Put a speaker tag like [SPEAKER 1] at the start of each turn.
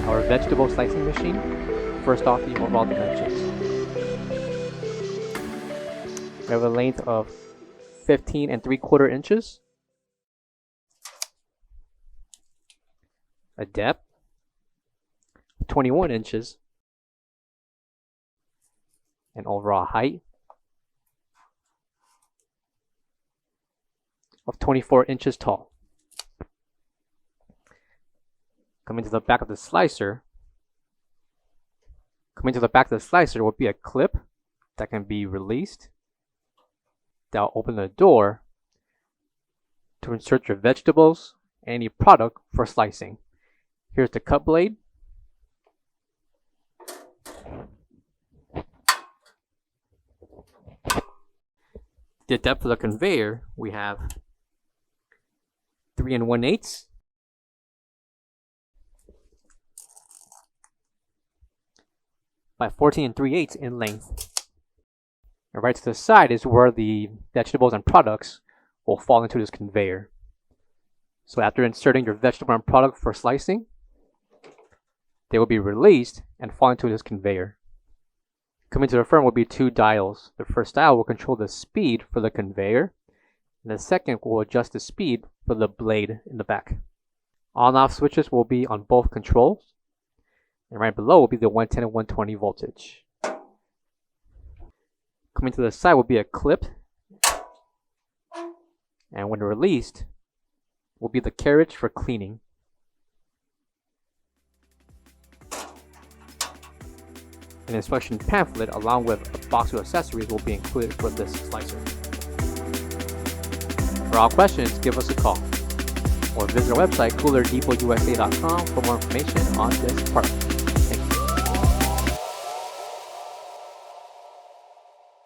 [SPEAKER 1] our vegetable slicing machine. First off, the overall dimensions. We have a length of 15 3/4 inches, a depth of 21 inches, an overall height of 24 inches tall. Coming to the back of the slicer, will be a clip that can be released. That'll open the door to insert your vegetables and any product for slicing. Here's the cut blade. The depth of the conveyor, we have 3 1/8 by 14 3/8 in length. And right to the side is where the vegetables and products will fall into this conveyor. So after inserting your vegetable and product for slicing, they will be released and fall into this conveyor. Coming to the front will be 2 dials. The first dial will control the speed for the conveyor, and the second will adjust the speed for the blade in the back. On and off switches will be on both controls, and right below will be the 110 and 120 voltage. Coming to the side will be a clip, and when released will be the carriage for cleaning. An instruction pamphlet along with a box of accessories will be included for this slicer. For all questions, give us a call or visit our website coolerdepotUSA.com for more information on this product.